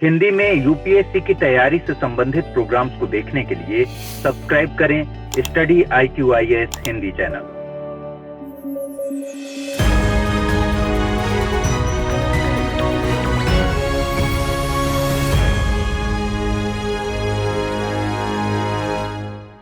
हिंदी में यूपीएससी की तैयारी से संबंधित प्रोग्राम्स को देखने के लिए सब्सक्राइब करें स्टडी IQIS हिंदी चैनल।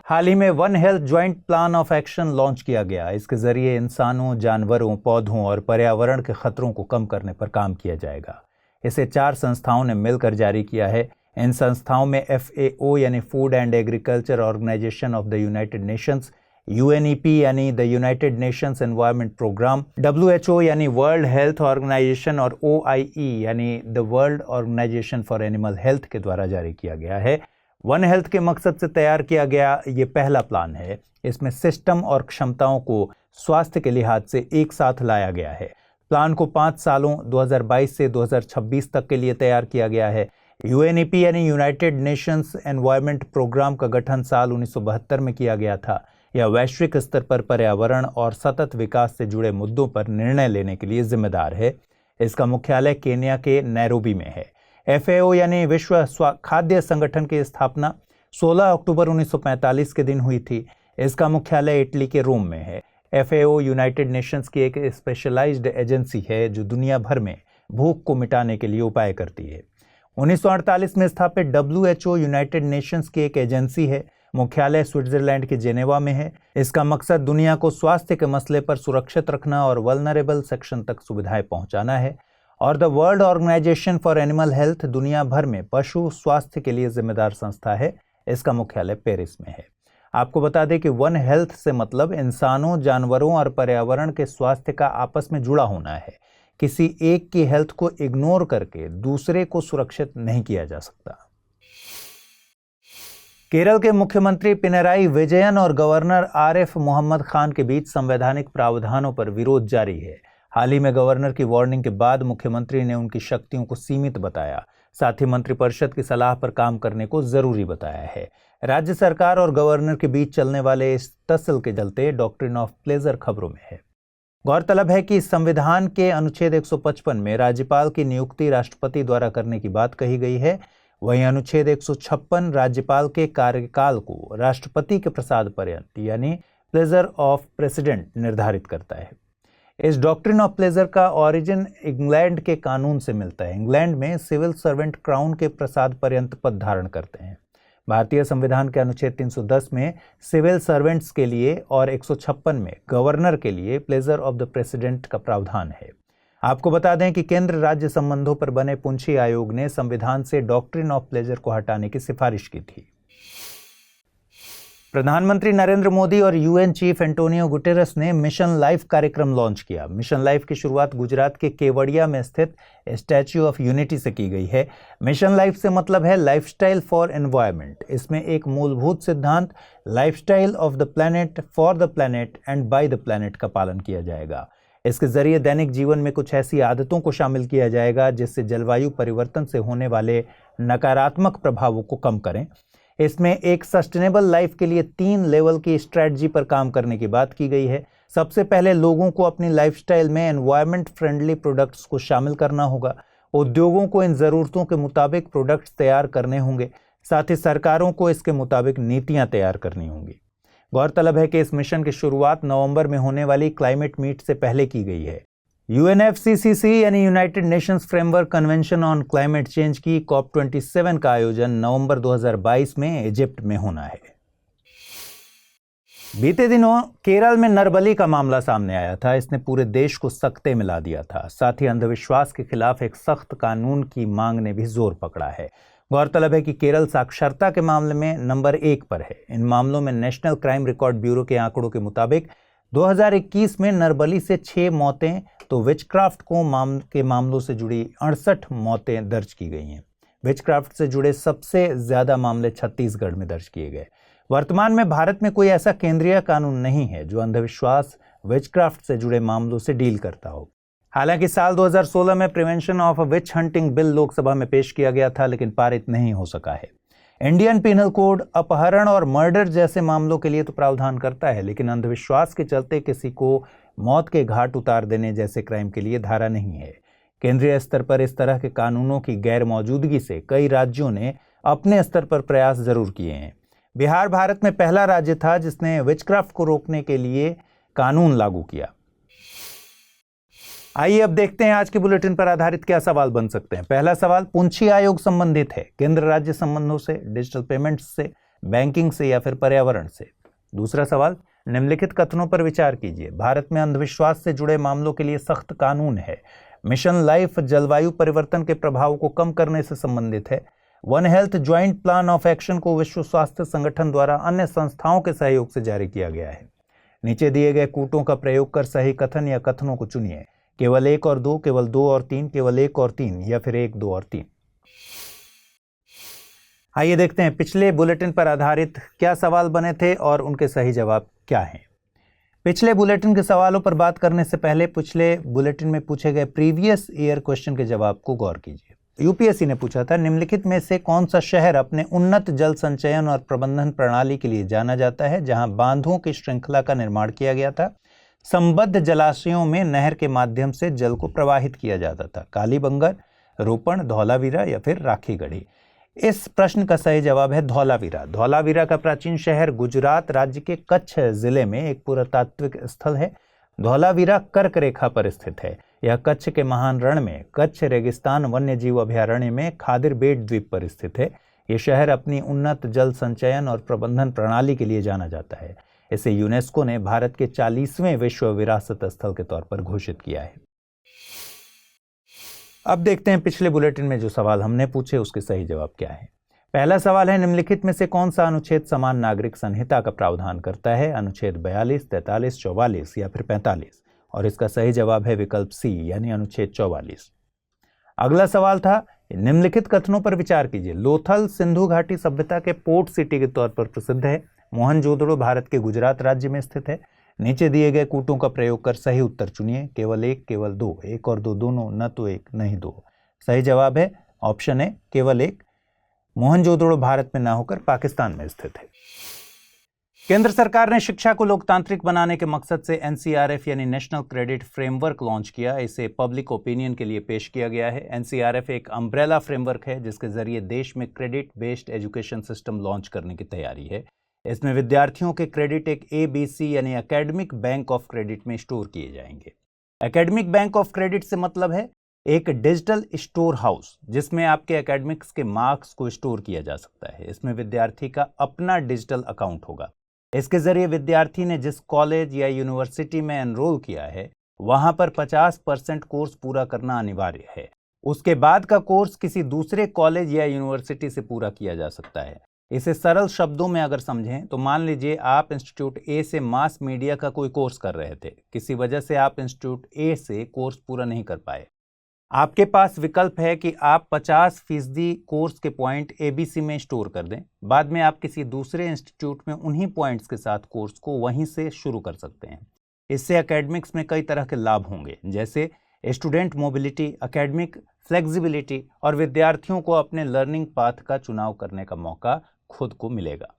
हाल ही में one health joint plan of action launch किया गया। इसके जरिए इंसानों, जानवरों, पौधों और पर्यावरण के खतरों को कम करने पर काम किया जाएगा। इसे 4 संस्थाओं ने मिलकर जारी किया है। इन संस्थाओं में FAO यानी Food and Agriculture Organization of the United Nations, UNEP यानी the United Nations Environment Programme, WHO यानी वर्ल्ड हेल्थ ऑर्गेनाइजेशन और OIE यानी the World Organisation for Animal Health के द्वारा जारी किया गया है। वन हेल्थ के मकसद से तैयार किया गया ये पहला प्लान है। इसमें सिस्टम और क्षमताओं को स्वास्थ्य के लिहाज से एक साथ लाया गया है। प्लान को 5 सालों 2022 से 2026 तक के लिए तैयार किया गया है। UNEP यानी यूनाइटेड नेशंस एनवायरनमेंट प्रोग्राम का गठन साल 1972 में किया गया था। यह वैश्विक स्तर पर पर्यावरण और सतत विकास से जुड़े मुद्दों पर निर्णय लेने के लिए जिम्मेदार है। इसका मुख्यालय केन्या के नैरोबी में है। FAO यानी विश्व खाद्य संगठन की स्थापना 16 अक्टूबर 1945 के दिन हुई थी। इसका मुख्यालय इटली के रोम में है। FAO यूनाइटेड नेशंस की एक स्पेशलाइज्ड एजेंसी है जो दुनिया भर में भूख को मिटाने के लिए उपाय करती है। 1948 में स्थापित WHO यूनाइटेड नेशंस की एक एजेंसी है। मुख्यालय स्विट्जरलैंड के जेनेवा में है। इसका मकसद दुनिया को स्वास्थ्य के मसले पर सुरक्षित रखना और वल्नरेबल सेक्शन तक सुविधाएं पहुंचाना है। और the World Organisation for Animal Health दुनिया भर में पशु स्वास्थ्य के लिए जिम्मेदार संस्था है। इसका मुख्यालय पेरिस में है। आपको बता दें कि वन हेल्थ से मतलब इंसानों, जानवरों और पर्यावरण के स्वास्थ्य का आपस में जुड़ा होना है। किसी एक की हेल्थ को इग्नोर करके दूसरे को सुरक्षित नहीं किया जा सकता। केरल के मुख्यमंत्री पिनराई विजयन और गवर्नर आरिफ मोहम्मद खान के बीच संवैधानिक प्रावधानों पर विरोध जारी है। हाल ही में गवर्नर की वार्निंग के बाद मुख्यमंत्री ने उनकी शक्तियों को सीमित बताया। साथ ही मंत्रिपरिषद की सलाह पर काम करने को जरूरी बताया है। राज्य सरकार और गवर्नर के बीच चलने वाले इस तसल के चलते डॉक्ट्रिन ऑफ प्लेजर खबरों में है। गौरतलब है कि संविधान के अनुच्छेद 155 में राज्यपाल की नियुक्ति राष्ट्रपति द्वारा करने की बात कही गई है। वहीं अनुच्छेद 156 राज्यपाल के कार्यकाल को राष्ट्रपति के प्रसाद पर्यंत यानी प्लेजर ऑफ प्रेसिडेंट निर्धारित करता है। इस डॉक्ट्रिन ऑफ प्लेजर का ओरिजिन इंग्लैंड के कानून से मिलता है। इंग्लैंड में सिविल सर्वेंट क्राउन के प्रसाद पर्यंत पद धारण करते हैं। भारतीय संविधान के अनुच्छेद 310 में सिविल सर्वेंट्स के लिए और 156 में गवर्नर के लिए प्लेजर ऑफ द प्रेसिडेंट का प्रावधान है। आपको बता दें कि केंद्र राज्य संबंधों पर बने पुंछी आयोग ने संविधान से डॉक्ट्रिन ऑफ प्लेजर को हटाने की सिफारिश की थी। प्रधानमंत्री नरेंद्र मोदी और UN चीफ एंटोनियो गुटेरेस ने मिशन लाइफ कार्यक्रम लॉन्च किया। मिशन लाइफ की शुरुआत गुजरात के केवड़िया में स्थित स्टैच्यू ऑफ यूनिटी से की गई है। मिशन लाइफ से मतलब है लाइफस्टाइल फॉर एनवायरनमेंट। इसमें एक मूलभूत सिद्धांत lifestyle of the planet for the planet and by the planet का पालन किया जाएगा। इसके जरिए दैनिक जीवन में कुछ ऐसी आदतों को शामिल किया जाएगा जिससे जलवायु परिवर्तन से होने वाले नकारात्मक प्रभावों को कम करें। इसमें एक सस्टेनेबल लाइफ के लिए 3 लेवल की स्ट्रेटजी पर काम करने की बात की गई है। सबसे पहले लोगों को अपनी लाइफस्टाइल में एनवायरनमेंट फ्रेंडली प्रोडक्ट्स को शामिल करना होगा। उद्योगों को इन ज़रूरतों के मुताबिक प्रोडक्ट्स तैयार करने होंगे। साथ ही सरकारों को इसके मुताबिक नीतियां तैयार करनी होंगी। गौरतलब है कि इस मिशन की शुरुआत नवंबर में होने वाली क्लाइमेट मीट से पहले की गई है। UNFCCC यानी United Nations framework convention on climate change की COP27 का आयोजन नवंबर 2022 में इजिप्ट में होना है। बीते दिनों केरल में नरबली का मामला सामने आया था। इसने पूरे देश को सकते मिला दिया था। साथ ही अंधविश्वास के खिलाफ एक सख्त कानून की मांग ने भी जोर पकड़ा है। गौरतलब है कि केरल साक्षरता के मामले में नंबर 1 पर है। इन मामलों में नेशनल क्राइम रिकॉर्ड ब्यूरो के आंकड़ों के मुताबिक 2021 में नरबली से 6 मौतें तो विचक्राफ्ट के मामलों से जुड़ी 68 मौतें दर्ज की गई हैं। विचक्राफ्ट से जुड़े सबसे ज्यादा मामले छत्तीसगढ़ में दर्ज किए गए। वर्तमान में भारत में कोई ऐसा केंद्रीय कानून नहीं है जो अंधविश्वास, विचक्राफ्ट से जुड़े मामलों से डील करता हो। हालांकि साल 2016 में prevention of which hunting bill Lok Sabha में पेश किया गया था, लेकिन पारित नहीं हो सका है। इंडियन पिनल कोड अपहरण और मर्डर जैसे मामलों के लिए तो प्रावधान करता है, लेकिन अंधविश्वास के चलते किसी को मौत के घाट उतार देने जैसे क्राइम के लिए धारा नहीं है। केंद्रीय स्तर पर इस तरह के कानूनों की गैर मौजूदगी से कई राज्यों ने अपने स्तर पर प्रयास जरूर किए हैं। बिहार भारत में पहला राज्य था जिसने विचक्राफ्ट को रोकने के लिए कानून लागू किया। आइए अब देखते हैं आज के बुलेटिन पर आधारित क्या सवाल बन सकते हैं। पहला सवाल, पुंछी आयोग संबंधित है केंद्र राज्य संबंधों से, डिजिटल पेमेंट्स से, बैंकिंग से या फिर पर्यावरण से। दूसरा सवाल, निम्नलिखित कथनों पर विचार कीजिए। भारत में अंधविश्वास से जुड़े मामलों के लिए सख्त कानून है। मिशन लाइफ जलवायु परिवर्तन के प्रभाव को कम करने से संबंधित है। One health joint plan of action को विश्व स्वास्थ्य संगठन द्वारा अन्य संस्थाओं के सहयोग से जारी किया गया है। नीचे दिए गए कूटों का प्रयोग कर सही कथन या कथनों को चुनिए। केवल 1 और 2, केवल 2 और 3, केवल 1 और 3 या फिर 1, 2 और 3। आइए देखते हैं पिछले बुलेटिन पर आधारित क्या सवाल बने थे और उनके सही जवाब क्या हैं। पिछले बुलेटिन के सवालों पर बात करने से पहले पिछले बुलेटिन में पूछे गए प्रीवियस ईयर क्वेश्चन के जवाब को गौर कीजिए। यूपीएससी ने पूछा था, निम्नलिखित में से कौन सा शहर अपने उन्नत जल संचयन और प्रबंधन प्रणाली के लिए जाना जाता है, जहां बांधों की श्रृंखला का निर्माण किया गया था, संबद्ध जलाशयों में नहर के माध्यम से जल को प्रवाहित किया जाता था। कालीबंगर, रोपण, धौलावीरा या फिर राखीगढ़ी। इस प्रश्न का सही जवाब है धौलावीरा। धौलावीरा का प्राचीन शहर गुजरात राज्य के कच्छ जिले में एक पुरातात्विक स्थल है। धौलावीरा कर्क रेखा पर स्थित है। यह कच्छ के महान रण में कच्छ रेगिस्तान वन्य जीव अभयारण्य में खादिर बेट द्वीप पर स्थित है। यह शहर अपनी उन्नत जल संचयन और प्रबंधन प्रणाली के लिए जाना जाता है। इसे यूनेस्को ने भारत के 40वें विश्व विरासत स्थल के तौर पर घोषित किया है। अब देखते हैं पिछले बुलेटिन में जो सवाल हमने पूछे उसके सही जवाब क्या है। पहला सवाल है, निम्नलिखित में से कौन सा अनुच्छेद समान नागरिक संहिता का प्रावधान करता है? अनुच्छेद 42, 43, 44 या फिर 45। और इसका सही जवाब है विकल्प सी यानी अनुच्छेद 44। अगला सवाल था, निम्नलिखित कथनों पर विचार कीजिए। लोथल सिंधु घाटी सभ्यता के पोर्ट सिटी के तौर पर प्रसिद्ध है। मोहनजोदड़ो भारत के गुजरात राज्य में स्थित है। नीचे दिए गए कूटों का प्रयोग कर सही उत्तर चुनिए। केवल 1, केवल 2, 1 और 2 दोनों, न तो 1 नहीं 2। सही जवाब है ऑप्शन ए केवल 1। मोहनजोदड़ो भारत में न होकर पाकिस्तान में स्थित है। केंद्र सरकार ने शिक्षा को लोकतांत्रिक बनाने के मकसद से एनसीआरएफ यानी नेशनल क्रेडिट फ्रेमवर्क लॉन्च किया। इसे पब्लिक ओपिनियन के लिए पेश किया गया है। एनसीआरएफ एक अम्ब्रेला फ्रेमवर्क है जिसके जरिए देश में credit based education system launch करने की तैयारी है। इसमें विद्यार्थियों के क्रेडिट एक ABC यानी एकेडमिक बैंक ऑफ क्रेडिट में स्टोर किए जाएंगे। एकेडमिक बैंक ऑफ क्रेडिट से मतलब है एक डिजिटल स्टोर हाउस जिसमें आपके एकेडमिक्स के मार्क्स को स्टोर किया जा सकता है। इसमें विद्यार्थी का अपना डिजिटल अकाउंट होगा। इसके जरिए विद्यार्थी ने जिस कॉलेज या यूनिवर्सिटी में एनरोल किया है वहां पर 50% कोर्स पूरा करना अनिवार्य है। उसके बाद का कोर्स किसी दूसरे कॉलेज या यूनिवर्सिटी से पूरा किया जा सकता है। इसे सरल शब्दों में अगर समझें तो मान लीजिए आप इंस्टीट्यूट ए से मास मीडिया का कोई कोर्स कर रहे थे। किसी वजह से आप इंस्टीट्यूट ए से कोर्स पूरा नहीं कर पाए। आपके पास विकल्प है कि आप 50% कोर्स के पॉइंट ABC में स्टोर कर दें। बाद में आप किसी दूसरे इंस्टीट्यूट में उन्हीं पॉइंट्स के साथ कोर्स को वहीं से शुरू कर सकते हैं। इससे एकेडमिक्स में कई तरह के लाभ होंगे, जैसे स्टूडेंट मोबिलिटी, एकेडमिक फ्लेक्सिबिलिटी और विद्यार्थियों को अपने लर्निंग पाथ का चुनाव करने का मौका खुद को मिलेगा।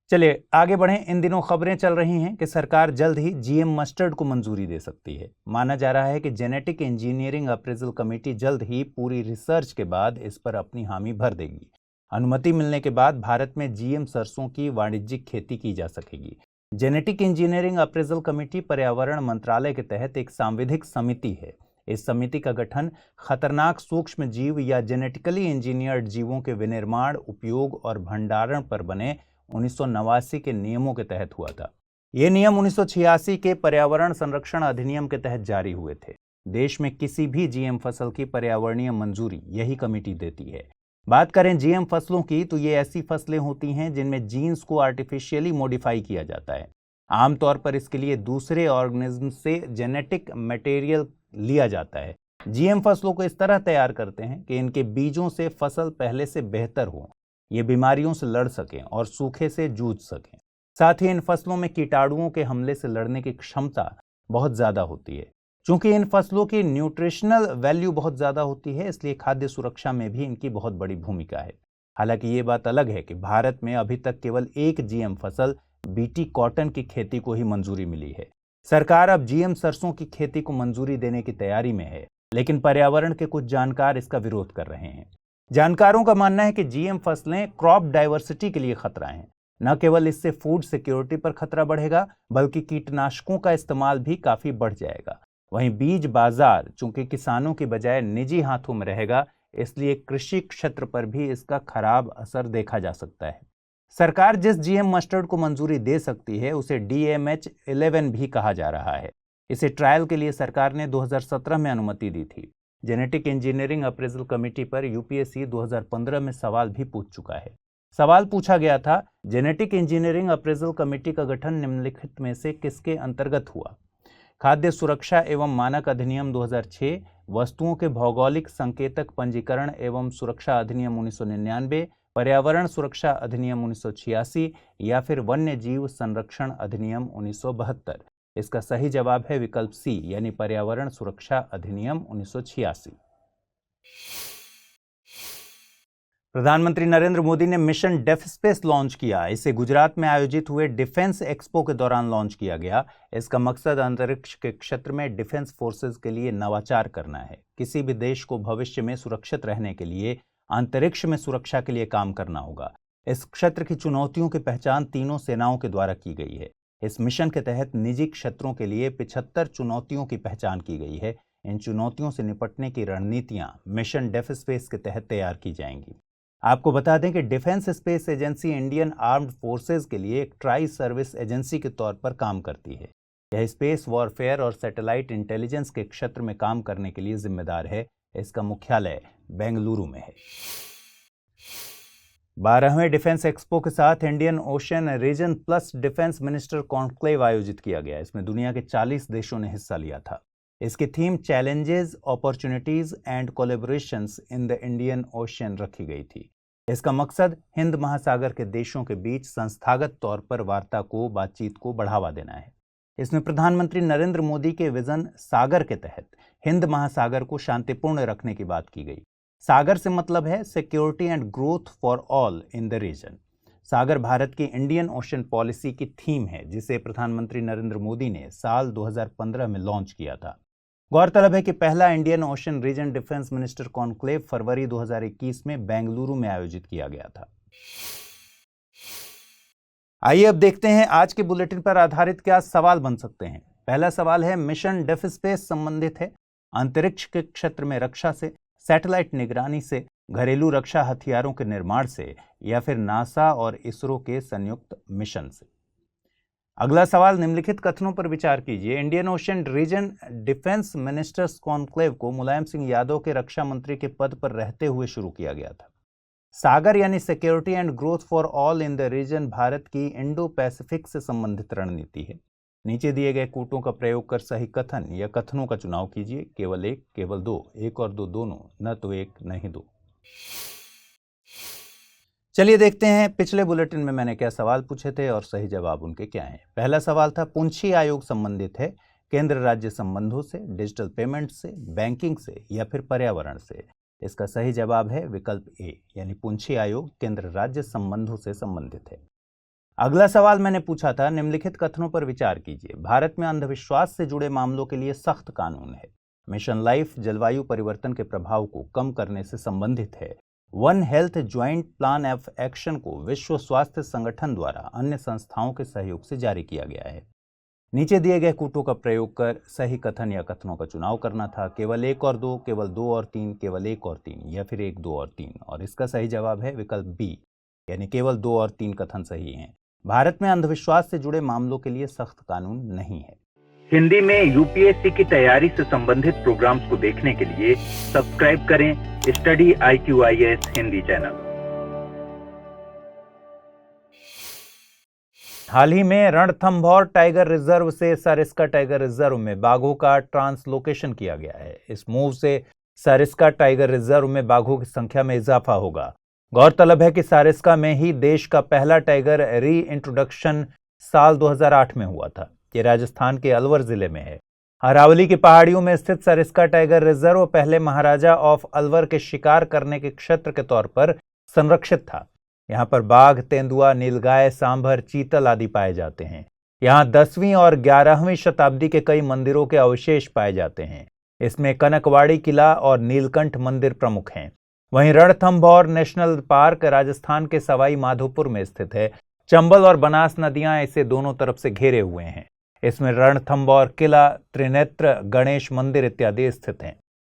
चलिए आगे बढ़ें। इन दिनों खबरें चल रही हैं कि सरकार जल्द ही GM मस्टर्ड को मंजूरी दे सकती है। माना जा रहा है कि जेनेटिक इंजीनियरिंग अप्रेजल कमेटी जल्द ही पूरी रिसर्च के बाद इस पर अपनी हामी भर देगी। अनुमति मिलने के बाद भारत में GM सरसों की वाणिज्यिक खेती की जा सकेगी। जेनेटिक इंजीनियरिंग अप्रेजल कमेटी पर्यावरण मंत्रालय के तहत एक सांविधिक समिति है। इस समिति का गठन खतरनाक सूक्ष्म जीव या जेनेटिकली इंजीनियर्ड जीवों के विनिर्माण, उपयोग और भंडारण पर बने 1989 के नियमों के तहत हुआ था। ये नियम 1986 के पर्यावरण संरक्षण अधिनियम के तहत जारी हुए थे। देश में किसी भी GM फसल की पर्यावरणीय मंजूरी यही कमेटी देती है। बात करें GM फसलों की तो ये ऐसी फसलें होती हैं जिनमें जीन्स को आर्टिफिशियली मॉडिफाई किया जाता है। आमतौर पर इसके लिए दूसरे ऑर्गेनिज्म से जेनेटिक मटेरियल लिया जाता है। GM फसलों को इस तरह तैयार करते हैं कि इनके बीजों से फसल पहले से बेहतर हो, ये बीमारियों से लड़ सकें और सूखे से जूझ सकें। साथ ही इन फसलों में कीटाणुओं के हमले से लड़ने की क्षमता बहुत ज़्यादा होती है। चूंकि इन फसलों की न्यूट्रिशनल वैल्यू बहुत ज़्यादा होती है, इसलिए खाद्य सुरक्षा में भी इनकी बहुत बड़ी भूमिका है। हालांकि ये बात अलग है कि भारत में अभी तक केवल एक GM फसल BT कॉटन की खेती को ही मंजूरी मिली है। सरकार अब जीएम सरसों की खेती को मंजूरी देने की तैयारी में है, लेकिन पर्यावरण के कुछ जानकार इसका विरोध कर रहे हैं। जानकारों का मानना है कि जीएम फसलें क्रॉप डाइवर्सिटी के लिए खतरा हैं। न केवल इससे फूड सिक्योरिटी पर खतरा बढ़ेगा, बल्कि कीटनाशकों का इस्तेमाल भी काफी बढ़ जाएगा। वहीं बीज बाजार चूंकि किसानों की बजाय निजी हाथों में रहेगा, इसलिए कृषि क्षेत्र पर भी इसका खराब असर देखा जा सकता है। सरकार जिस जीएम मस्टर्ड को मंजूरी दे सकती है उसे DMH11 भी कहा जा रहा है। इसे ट्रायल के लिए सरकार ने 2017 में अनुमति दी थी। जेनेटिक इंजीनियरिंग अप्रेजल कमेटी पर यूपीएससी 2015 में सवाल भी पूछ चुका है। सवाल पूछा गया था, जेनेटिक इंजीनियरिंग अप्रेजल कमेटी का गठन निम्नलिखित में से किसके अंतर्गत हुआ? खाद्य सुरक्षा एवं मानक अधिनियम 2006, वस्तुओं के भौगोलिक संकेतक पंजीकरण एवं सुरक्षा अधिनियम 1999, पर्यावरण सुरक्षा अधिनियम 1986 या फिर वन्य जीव संरक्षण अधिनियम 1972। इसका सही जवाब है विकल्प सी, यानी पर्यावरण सुरक्षा अधिनियम 1986। प्रधानमंत्री नरेंद्र मोदी ने मिशन डेफ स्पेस लॉन्च किया। इसे गुजरात में आयोजित हुए डिफेंस एक्सपो के दौरान लॉन्च किया गया। इसका मकसद अंतरिक्ष के क्षेत्र में डिफेंस फोर्सेज के लिए नवाचार करना है। किसी भी देश को भविष्य में सुरक्षित रहने के लिए अंतरिक्ष में सुरक्षा के लिए काम करना होगा। इस क्षेत्र की चुनौतियों की पहचान तीनों सेनाओं के द्वारा की गई है। इस मिशन के तहत निजी क्षेत्रों के लिए 75 चुनौतियों की पहचान की गई है। इन चुनौतियों से निपटने की रणनीतियां मिशन डेफ स्पेस के तहत तैयार की जाएंगी। आपको बता दें कि defence space agency Indian armed forces के लिए एक ट्राई सर्विस एजेंसी के तौर पर काम करती है। यह स्पेस वॉरफेयर और सैटेलाइट इंटेलिजेंस के क्षेत्र में काम करने के लिए जिम्मेदार है। इसका मुख्यालय बेंगलुरु में है। 12वें डिफेंस एक्सपो के साथ Indian ocean Region Plus Defence minister Conclave आयोजित किया गया। इसमें दुनिया के 40 देशों ने हिस्सा लिया था। इसकी theme challenges, opportunities and collaborations in the Indian ocean रखी गई थी। इसका मकसद हिंद महासागर के देशों के बीच संस्थागत तौर पर वार्ता को, बातचीत को बढ़ावा देना है। इसमें प्रधानमंत्री नरेंद्र मोदी के विजन सागर के तहत हिंद महासागर को शांतिपूर्ण रखने की बात की गई। सागर से मतलब है security and growth for all in the region. SAGAR Bharat की इंडियन ओशन पॉलिसी की थीम है, जिसे प्रधानमंत्री नरेंद्र मोदी ने साल 2015 में लॉन्च किया था। गौरतलब है कि पहला Indian ocean reason defence minister conclave फरवरी 2021 में बेंगलुरु में आयोजित किया गया था। आइए अब देखते हैं आज के बुलेटिन पर आधारित क्या सवाल बन सकते हैं। पहला सवाल है, मिशन डेफ स्पेस संबंधित है अंतरिक्ष के क्षेत्र में रक्षा से, सैटेलाइट निगरानी से, घरेलू रक्षा हथियारों के निर्माण से, या फिर नासा और इसरो के संयुक्त मिशन से। अगला सवाल, निम्नलिखित कथनों पर विचार कीजिए। Indian ocean reason Defence Ministers Conclave को मुलायम सिंह यादव के रक्षा मंत्री के पद पर रहते हुए शुरू किया गया था। सागर यानी Security and growth for all in the Region Bharat की इंडो पैसिफिक से संबंधित रणनीति है। नीचे दिए गए कूटों का प्रयोग कर सही कथन या कथनों का चुनाव कीजिए। केवल एक, केवल दो, एक और दो दोनों, न तो एक न ही दो। चलिए देखते हैं पिछले बुलेटिन में मैंने क्या सवाल पूछे थे और सही जवाब उनके क्या हैं। पहला सवाल था, पुंछी आयोग संबंधित है केंद्र राज्य संबंधों से, डिजिटल पेमेंट से, बैंकिंग से, या फिर पर्यावरण से। इसका सही जवाब है विकल्प ए, यानी पुंछी आयोग केंद्र राज्य संबंधों से संबंधित है। अगला सवाल मैंने पूछा था, निम्नलिखित कथनों पर विचार कीजिए। भारत में अंधविश्वास से जुड़े मामलों के लिए सख्त कानून है। मिशन लाइफ जलवायु परिवर्तन के प्रभाव को कम करने से संबंधित है। One health joint plan of action को विश्व स्वास्थ्य संगठन द्वारा अन्य संस्थाओं के सहयोग से जारी किया गया है। नीचे दिए गए कूटों का प्रयोग कर सही कथन या कथनों का चुनाव करना था। केवल एक और दो, केवल दो और तीन, केवल एक और तीन, या फिर एक, दो और तीन। और इसका सही जवाब है विकल्प बी, यानी केवल दो और तीन कथन सही हैं। भारत में अंधविश्वास से जुड़े मामलों के लिए सख्त कानून नहीं है। हिंदी में यूपीएससी की तैयारी से संबंधित प्रोग्राम्स को देखने के लिए सब्सक्राइब करें स्टडी IQIS हिंदी चैनल। हाल ही में रणथंभौर टाइगर रिजर्व से सरिस्का टाइगर रिजर्व में बाघों का ट्रांसलोकेशन किया गया है। इस मूव से सरिस्का टाइगर रिजर्व में बाघों की संख्या में इजाफा होगा। गौरतलब है कि सरिस्का में ही देश का पहला टाइगर री इंट्रोडक्शन साल 2008 में हुआ था। ये राजस्थान के अलवर जिले में है। अरावली की पहाड़ियों में स्थित सरिस्का टाइगर रिजर्व पहले महाराजा ऑफ अलवर के शिकार करने के क्षेत्र के तौर पर संरक्षित था। यहाँ पर बाघ, तेंदुआ, नीलगाय, सांभर, चीतल आदि पाए जाते हैं। यहाँ 10वीं और 11वीं शताब्दी के कई मंदिरों के अवशेष पाए जाते हैं। इसमें कनकवाड़ी किला और नीलकंठ मंदिर प्रमुख हैं। वहीं रणथंभौर नेशनल पार्क राजस्थान के सवाई माधोपुर में स्थित है। चंबल और बनास नदियां इसे दोनों तरफ से घेरे हुए हैं। इसमें रणथंभौर किला, त्रिनेत्र गणेश मंदिर इत्यादि स्थित हैं।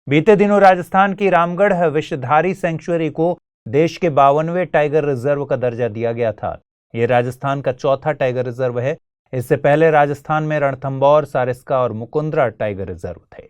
बीते दिनों राजस्थान की रामगढ़ विषधारी सेंचुरी को देश के 52वें टाइगर रिजर्व का दर्जा दिया गया था। यह राजस्थान का चौथा टाइगर रिजर्व है। इससे पहले राजस्थान में रणथंभौर, सारिस्का और मुकुंदरा टाइगर रिजर्व थे।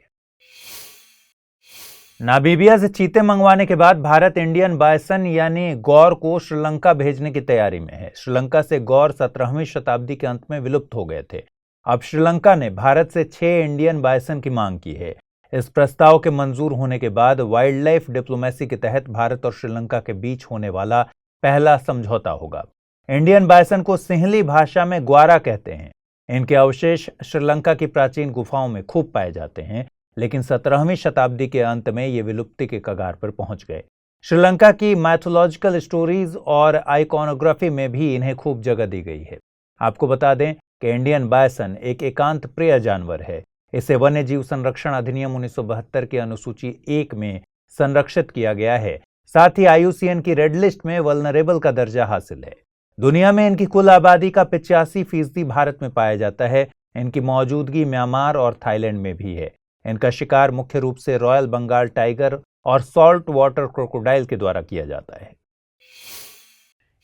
नामीबिया से चीते मंगवाने के बाद भारत इंडियन बायसन यानी गौर को श्रीलंका भेजने की तैयारी में है। श्रीलंका से गौर 17वीं शताब्दी के अंत में विलुप्त हो गए थे। अब श्रीलंका ने भारत से 6 इंडियन बायसन की मांग की है। इस प्रस्ताव के मंजूर होने के बाद वाइल्ड लाइफ डिप्लोमेसी के तहत भारत और श्रीलंका के बीच होने वाला पहला समझौता होगा। इंडियन बायसन को सिंहली भाषा में ग्वारा कहते हैं। इनके अवशेष श्रीलंका की प्राचीन गुफाओं में खूब पाए जाते हैं, लेकिन 17वीं शताब्दी के अंत में ये विलुप्ति के कगार पर पहुंच गए। श्रीलंका की मैथोलॉजिकल स्टोरीज और आइकॉनोग्राफी में भी इन्हें खूब जगह दी गई है। आपको बता दें कि इंडियन बायसन एक एकांत प्रिय जानवर है। इसे वन्य जीव संरक्षण अधिनियम 1972 की अनुसूची 1 में संरक्षित किया गया है। साथ ही IUCN की रेड लिस्ट में वल्नरेबल का दर्जा हासिल है। दुनिया में इनकी कुल आबादी का 85% भारत में पाया जाता है। इनकी मौजूदगी म्यांमार और थाईलैंड में भी है। इनका शिकार मुख्य रूप से रॉयल बंगाल टाइगर और सॉल्ट वाटर क्रोकोडाइल के द्वारा किया जाता है।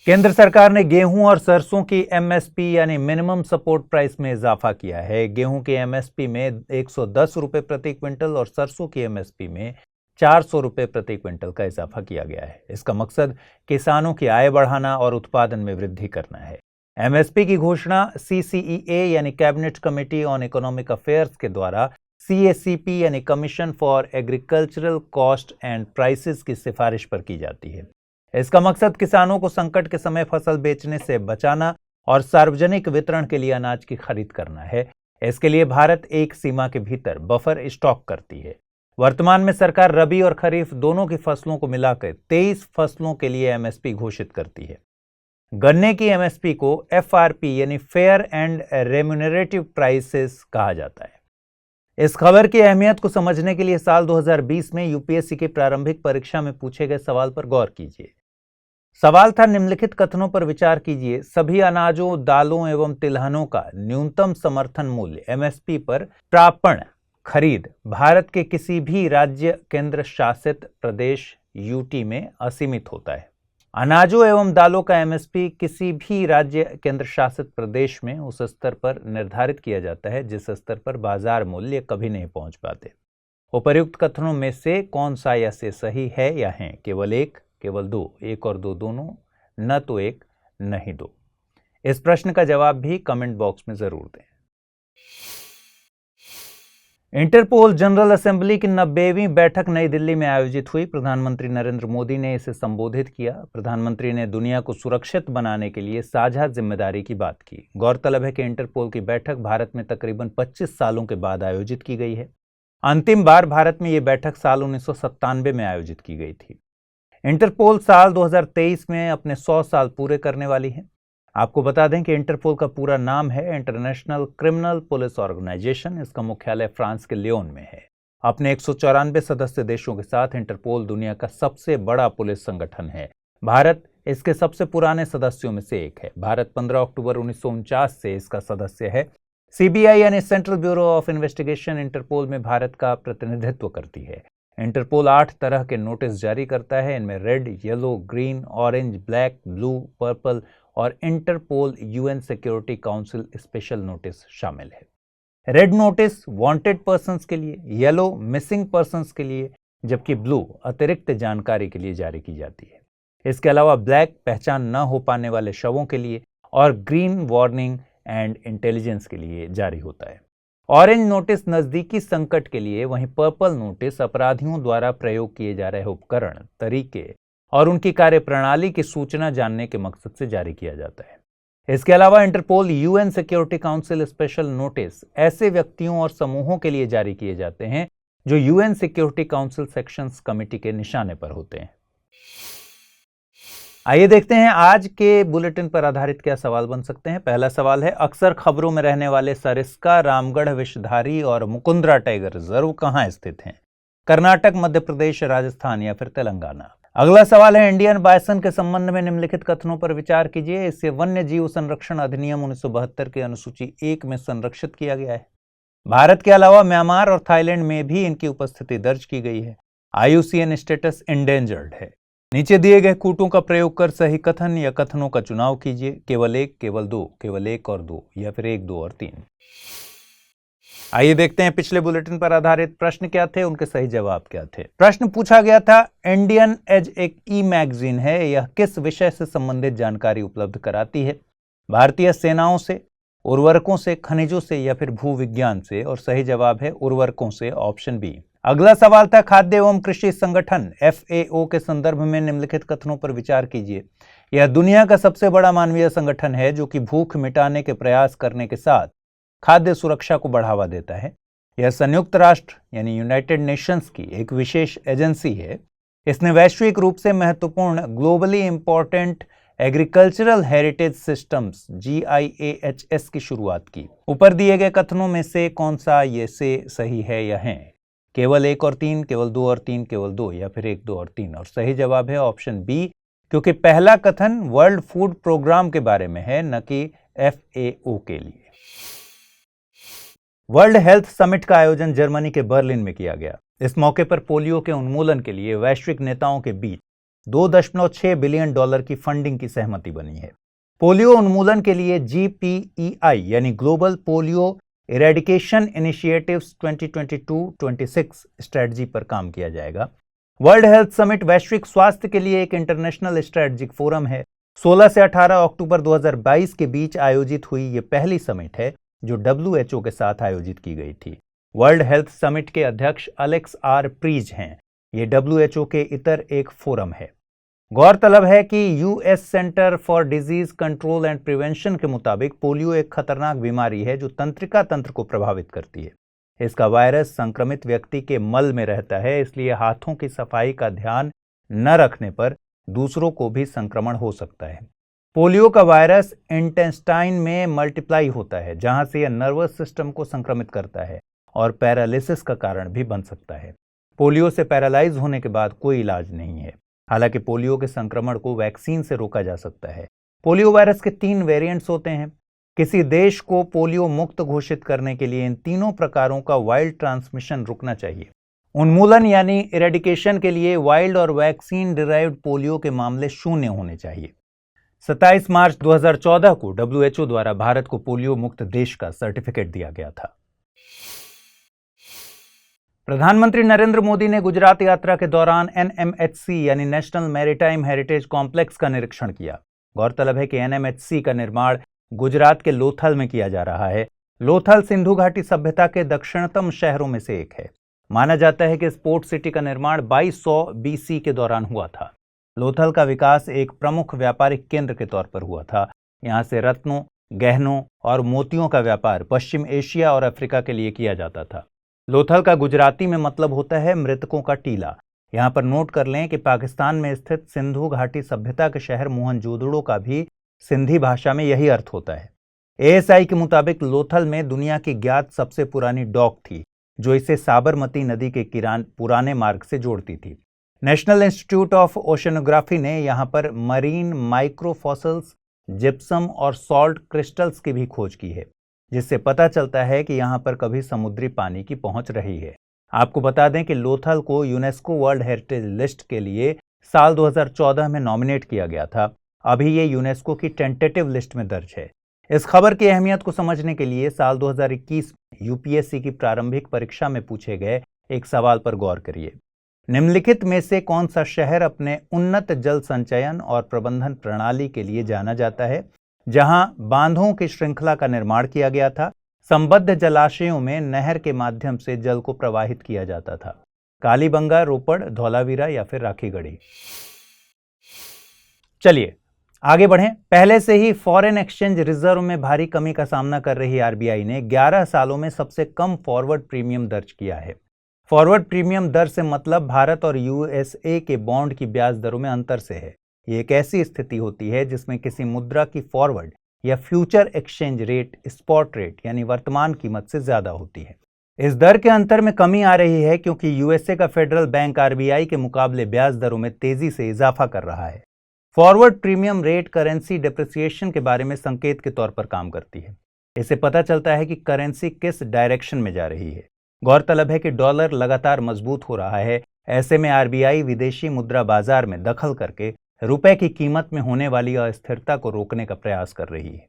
केंद्र सरकार ने गेहूं और सरसों की MSP यानी मिनिमम सपोर्ट प्राइस में इजाफा किया है। गेहूं की MSP में 110 रुपए प्रति क्विंटल और सरसों की MSP में 400 रुपए प्रति क्विंटल का इजाफा किया गया है। इसका मकसद किसानों की आय बढ़ाना और उत्पादन में वृद्धि करना है। MSP की घोषणा CCEA यानी cabinet committee on economic affairs के द्वारा CACP यानी commission for agricultural cost and prices की सिफारिश पर की जाती है। इसका मकसद किसानों को संकट के समय फसल बेचने से बचाना और सार्वजनिक वितरण के लिए अनाज की खरीद करना है। इसके लिए भारत एक सीमा के भीतर बफर स्टॉक करती है। वर्तमान में सरकार रबी और खरीफ दोनों की फसलों को मिलाकर 23 फसलों के लिए MSP घोषित करती है। गन्ने की MSP को FRP यानी फेयर एंड रेम्यूनरेटिव प्राइसेस कहा जाता है। इस खबर की अहमियत को समझने के लिए साल 2020 में UPSC की प्रारंभिक परीक्षा में पूछे गए सवाल पर गौर कीजिए। सवाल था, निम्नलिखित कथनों पर विचार कीजिए। सभी अनाजों, दालों एवं तिलहनों का न्यूनतम समर्थन मूल्य MSP पर प्रापण खरीद भारत के किसी भी राज्य केंद्र शासित प्रदेश UT में असीमित होता है। अनाजों एवं दालों का MSP किसी भी राज्य केंद्र शासित प्रदेश में उस स्तर पर निर्धारित किया जाता है जिस स्तर पर बाजार मूल्य कभी नहीं पहुंच पाते। उपर्युक्त कथनों में से कौन सा या से सही है या है? केवल एक, केवल दो, एक और दो दोनों, न तो एक नहीं दो। इस प्रश्न का जवाब भी कमेंट बॉक्स में जरूर दें। इंटरपोल जनरल असेंबली की 90वीं बैठक नई दिल्ली में आयोजित हुई। प्रधानमंत्री नरेंद्र मोदी ने इसे संबोधित किया। प्रधानमंत्री ने दुनिया को सुरक्षित बनाने के लिए साझा जिम्मेदारी की बात की। गौरतलब है कि इंटरपोल की बैठक भारत में तकरीबन 25 सालों के बाद आयोजित की गई है। अंतिम बार भारत में यह बैठक साल 1997 में आयोजित की गई थी। इंटरपोल साल 2023 में अपने 100 साल पूरे करने वाली है। आपको बता दें कि इंटरपोल का पूरा नाम है इंटरनेशनल क्रिमिनल पुलिस ऑर्गेनाइजेशन। इसका मुख्यालय फ्रांस के लियोन में है। अपने 194 सदस्य देशों के साथ इंटरपोल दुनिया का सबसे बड़ा पुलिस संगठन है। भारत इसके सबसे पुराने सदस्यों में से एक है। भारत 15 अक्टूबर 1949 से इसका सदस्य है। CBI यानी Central Bureau of Investigation Interpol में भारत का प्रतिनिधित्व करती है। इंटरपोल 8 तरह के नोटिस जारी करता है। इनमें red, yellow, green, orange, black, blue, purple और Interpol UN security council special notice शामिल है। रेड नोटिस वांटेड पर्संस के लिए, येलो मिसिंग पर्संस के लिए, जबकि ब्लू अतिरिक्त जानकारी के लिए जारी की जाती है। इसके अलावा ब्लैक पहचान न हो पाने वाले शवों के लिए और ग्रीन वार्निंग एंड इंटेलिजेंस के लिए जारी होता है। ऑरेंज नोटिस नजदीकी संकट के लिए, वहीं पर्पल नोटिस अपराधियों द्वारा प्रयोग किए जा रहे उपकरण, तरीके और उनकी कार्यप्रणाली की सूचना जानने के मकसद से जारी किया जाता है। इसके अलावा Interpol UN security council special notice ऐसे व्यक्तियों और समूहों के लिए जारी किए जाते हैं जो UN security council sections committee के निशाने पर होते हैं। आइए देखते हैं आज के बुलेटिन पर आधारित क्या सवाल बन सकते हैं। पहला सवाल है, अक्सर खबरों में रहने वाले सरिस्का, रामगढ़ विषधारी और मुकुंदरा टाइगर रिजर्व कहाँ स्थित हैं? कर्नाटक, मध्य प्रदेश, राजस्थान या फिर तेलंगाना। अगला सवाल है, इंडियन बायसन के संबंध में निम्नलिखित कथनों पर विचार कीजिए। इसे वन्य जीव संरक्षण अधिनियम 1972 के अनुसूची 1 में संरक्षित किया गया है। भारत के अलावा म्यांमार और थाईलैंड में भी इनकी उपस्थिति दर्ज की गई है। IUCN स्टेटस इंडेंजर्ड है। नीचे दिए गए कूटों का प्रयोग कर सही कथन या कथनों का चुनाव कीजिए। केवल एक, केवल दो, केवल एक और दो, या फिर एक, दो और तीन। आइए देखते हैं पिछले बुलेटिन पर आधारित प्रश्न क्या थे, उनके सही जवाब क्या थे। प्रश्न पूछा गया था, इंडियन एज एक मैगजीन है, यह किस विषय से संबंधित जानकारी उपलब्ध कराती है? भारतीय सेनाओं से, उर्वरकों से, खनिजों से या फिर भूविज्ञान से? और सही जवाब है उर्वरकों से, ऑप्शन बी। अगला सवाल था, खाद्य एवं कृषि संगठन FAO के संदर्भ में निम्नलिखित कथनों पर विचार कीजिए। यह दुनिया का सबसे बड़ा मानवीय संगठन है जो कि भूख मिटाने के प्रयास करने के साथ खाद्य सुरक्षा को बढ़ावा देता है। यह संयुक्त राष्ट्र यानी यूनाइटेड नेशंस की एक विशेष एजेंसी है। इसने वैश्विक रूप से महत्वपूर्ण globally important agricultural heritage systems GIAHS की शुरुआत की। ऊपर दिए गए कथनों में से कौन सा ये से सही है या है? केवल एक और तीन, केवल दो और तीन, केवल दो, या फिर एक, दो और तीन? और सही जवाब है ऑप्शन बी, क्योंकि पहला कथन वर्ल्ड फूड प्रोग्राम के बारे में है, न कि FAO के लिए। वर्ल्ड हेल्थ समिट का आयोजन जर्मनी के बर्लिन में किया गया। इस मौके पर पोलियो के उन्मूलन के लिए वैश्विक नेताओं के बीच $2.6 बिलियन की फंडिंग की सहमति बनी है। पोलियो उन्मूलन के लिए GPEI यानी global polio eradication initiatives 2022-26 strategy पर काम किया जाएगा। वर्ल्ड हेल्थ समिट वैश्विक स्वास्थ्य के लिए एक इंटरनेशनल स्ट्रेटेजिक फोरम है। 16 से 18 अक्टूबर 2022 के बीच आयोजित हुई ये पहली समिट है जो WHO के साथ आयोजित की गई थी। वर्ल्ड हेल्थ समिट के अध्यक्ष अलेक्स R. प्रीज हैं। ये WHO के इतर एक फोरम है। गौरतलब है कि US centre for disease control and prevention के मुताबिक पोलियो एक खतरनाक बीमारी है जो तंत्रिका तंत्र को प्रभावित करती है। इसका वायरस संक्रमित व्यक्ति के मल में रहता है, इसलिए हाथों की सफाई का ध्यान न रखने पर दूसरों को भी संक्रमण हो सकता है। पोलियो का वायरस इंटेस्टाइन में मल्टीप्लाई होता है, जहां से यह नर्वस सिस्टम को संक्रमित करता है और पैरालिसिस का कारण भी बन सकता है। पोलियो से पैरालाइज होने के बाद कोई इलाज नहीं है। हालांकि पोलियो के संक्रमण को वैक्सीन से रोका जा सकता है। पोलियो वायरस के 3 वेरिएंट्स होते हैं। किसी देश को पोलियो मुक्त घोषित करने के लिए इन तीनों प्रकारों का वाइल्ड ट्रांसमिशन रुकना चाहिए। उन्मूलन यानी इरेडिकेशन के लिए वाइल्ड और वैक्सीन डिराइव्ड पोलियो के मामले 0 होने चाहिए। 27 मार्च 2014 को WHO द्वारा भारत को पोलियो मुक्त देश का सर्टिफिकेट दिया गया था। प्रधानमंत्री नरेंद्र मोदी ने गुजरात यात्रा के दौरान NMHC यानी नेशनल मैरीटाइम हेरिटेज कॉम्प्लेक्स का निरीक्षण किया। गौरतलब है कि NMHC का निर्माण गुजरात के लोथल में किया जा रहा है। लोथल सिंधु घाटी सभ्यता के दक्षिणतम शहरों में से एक है। माना जाता है कि स्पोर्ट सिटी का निर्माण 2200 BC के दौरान हुआ था। लोथल का विकास एक प्रमुख व्यापारिक केंद्र के तौर पर हुआ था। यहाँ से रत्नों, गहनों और मोतियों का व्यापार पश्चिम एशिया और अफ्रीका के लिए किया जाता था। लोथल का गुजराती में मतलब होता है मृतकों का टीला। यहाँ पर नोट कर लें कि पाकिस्तान में स्थित सिंधु घाटी सभ्यता के शहर मोहनजोदड़ो का भी सिंधी भाषा में यही अर्थ होता है। ASI के मुताबिक लोथल में दुनिया की ज्ञात सबसे पुरानी डॉक थी, जो इसे साबरमती नदी के पुराने मार्ग से जोड़ती थी। नेशनल इंस्टीट्यूट ऑफ ओशनोग्राफी ने यहाँ पर मरीन माइक्रोफॉसल्स, जिप्सम और सॉल्ट क्रिस्टल्स की भी खोज की है, जिससे पता चलता है कि यहाँ पर कभी समुद्री पानी की पहुंच रही है। आपको बता दें कि लोथल को यूनेस्को वर्ल्ड हेरिटेज लिस्ट के लिए साल 2014 में नॉमिनेट किया गया था। अभी ये यूनेस्को की टेंटेटिव लिस्ट में दर्ज है। इस खबर की अहमियत को समझने के लिए साल 2021 में UPSC की प्रारंभिक परीक्षा में पूछे गए एक सवाल पर गौर करिए। निम्नलिखित में से कौन सा शहर अपने उन्नत जल संचयन और प्रबंधन प्रणाली के लिए जाना जाता है, जहां बांधों की श्रृंखला का निर्माण किया गया था, संबद्ध जलाशयों में नहर के माध्यम से जल को प्रवाहित किया जाता था? कालीबंगा, रोपड़, धौलावीरा या फिर राखीगढ़ी? चलिए आगे बढ़ें। पहले से ही फॉरेन एक्सचेंज रिजर्व में भारी कमी का सामना कर रही RBI ने 11 सालों में सबसे कम फॉरवर्ड प्रीमियम दर्ज किया है। फॉरवर्ड प्रीमियम दर से मतलब भारत और USA के बॉन्ड की ब्याज दरों में अंतर से है। ये एक ऐसी स्थिति होती है जिसमें किसी मुद्रा की फॉरवर्ड या future exchange rate spot rate यानी वर्तमान कीमत से ज्यादा होती है। इस दर के अंतर में कमी आ रही है क्योंकि यूएसए का फेडरल बैंक आरबीआई के मुकाबले ब्याज दरों में तेजी से इजाफा कर रहा है। Forward premium rate currency depreciation के बारे में संकेत के तौर पर काम करती है। इससे पता चलता है कि करेंसी किस डायरेक्शन में जा रही है। गौरतलब है कि डॉलर लगातार मजबूत हो रहा है। ऐसे में आरबीआई विदेशी मुद्रा बाजार में दखल करके रुपए की कीमत में होने वाली अस्थिरता को रोकने का प्रयास कर रही है।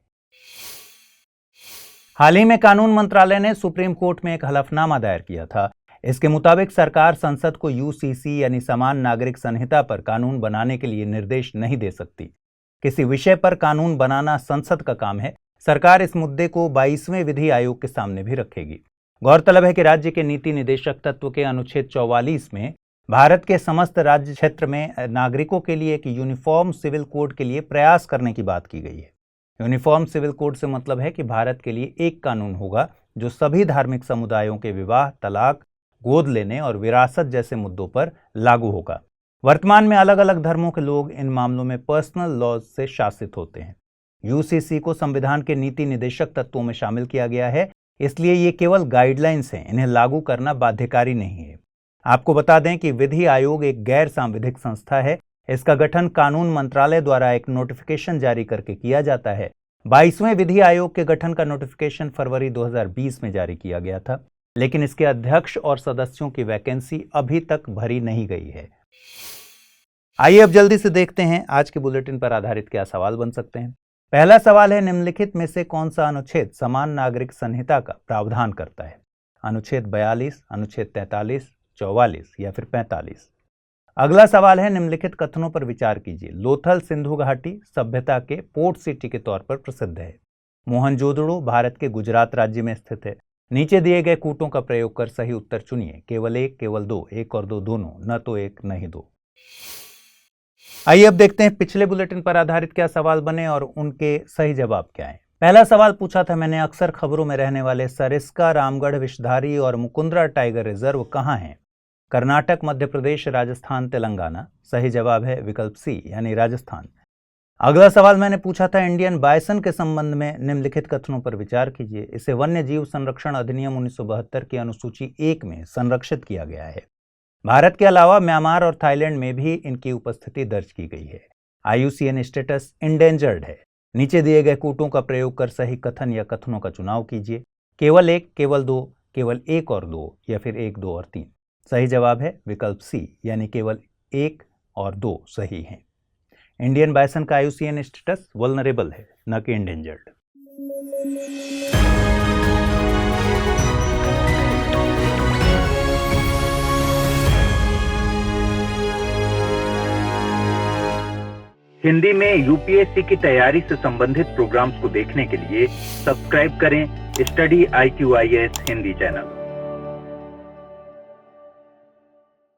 हाल ही में कानून मंत्रालय ने सुप्रीम कोर्ट में एक हलफनामा दायर किया था। इसके मुताबिक सरकार संसद को यूसीसी यानी समान नागरिक संहिता पर कानून बनाने के लिए निर्देश नहीं दे सकती। किसी विषय पर कानून बनाना संसद का काम है। सरकार इस मुद्दे को 22वें विधि आयोग के सामने भी रखेगी। गौरतलब है कि राज्य के नीति निदेशक तत्व के अनुच्छेद 44 में भारत के समस्त राज्य क्षेत्र में नागरिकों के लिए एक यूनिफॉर्म सिविल कोड के लिए प्रयास करने की बात की गई है। यूनिफॉर्म सिविल कोड से मतलब है कि भारत के लिए एक कानून होगा जो सभी धार्मिक समुदायों के विवाह, तलाक, गोद लेने और विरासत जैसे मुद्दों पर लागू होगा। वर्तमान में अलग अलग धर्मों के लोग इन मामलों में पर्सनल लॉज से शासित होते हैं। यूसीसी को संविधान के नीति निदेशक तत्वों में शामिल किया गया है, इसलिए ये केवल गाइडलाइंस हैं, इन्हें लागू करना बाध्यकारी नहीं है। आपको बता दें कि विधि आयोग एक गैर सांविधिक संस्था है। इसका गठन कानून मंत्रालय द्वारा एक नोटिफिकेशन जारी करके किया जाता है। 22वें विधि आयोग के गठन का नोटिफिकेशन फरवरी 2020 में जारी किया गया था, लेकिन इसके अध्यक्ष और सदस्यों की वैकेंसी अभी तक भरी नहीं गई है। आइए अब जल्दी से देखते हैं आज के बुलेटिन पर आधारित क्या सवाल बन सकते हैं। पहला सवाल है, निम्नलिखित में से कौन सा अनुच्छेद समान नागरिक संहिता का प्रावधान करता है? अनुच्छेद 42, अनुच्छेद 43, 44 या फिर 45। अगला सवाल है, निम्नलिखित कथनों पर विचार कीजिए। लोथल सिंधु घाटी सभ्यता के पोर्ट सिटी के तौर पर प्रसिद्ध है। मोहनजोदड़ो भारत के गुजरात राज्य में स्थित है। नीचे दिए गए कूटों का प्रयोग कर सही उत्तर चुनिए। केवल एक, केवल दो, एक और दो दोनों, न तो एक न ही दो। आइए अब देखते हैं पिछले बुलेटिन पर आधारित क्या सवाल बने और उनके सही जवाब क्या है। पहला सवाल पूछा था मैंने, अक्सर खबरों में रहने वाले सरिस्का, रामगढ़, विषधारी और मुकुंदरा टाइगर रिजर्व कहाँ हैं? कर्नाटक, मध्य प्रदेश, राजस्थान, तेलंगाना। सही जवाब है विकल्प सी यानी राजस्थान। अगला सवाल मैंने पूछा था, इंडियन बायसन के संबंध में निम्नलिखित कथनों पर विचार कीजिए। इसे वन्य जीव संरक्षण अधिनियम 1972 की अनुसूची 1 में संरक्षित किया गया है। भारत के अलावा म्यांमार और थाईलैंड में भी इनकी उपस्थिति दर्ज की गई है। IUCN स्टेटस इंडेंजर्ड है। नीचे दिए गए कूटों का प्रयोग कर सही कथन या कथनों का चुनाव कीजिए। केवल एक, केवल दो, केवल एक और दो या फिर एक, दो और तीन। सही जवाब है विकल्प सी यानी केवल एक और दो सही हैं। इंडियन बायसन का IUCN स्टेटस वल्नरेबल है, न कि इंडेंजर्ड। हिंदी में यूपीएससी की तैयारी से संबंधित प्रोग्राम्स को देखने के लिए सब्सक्राइब करें स्टडी IQIS हिंदी चैनल।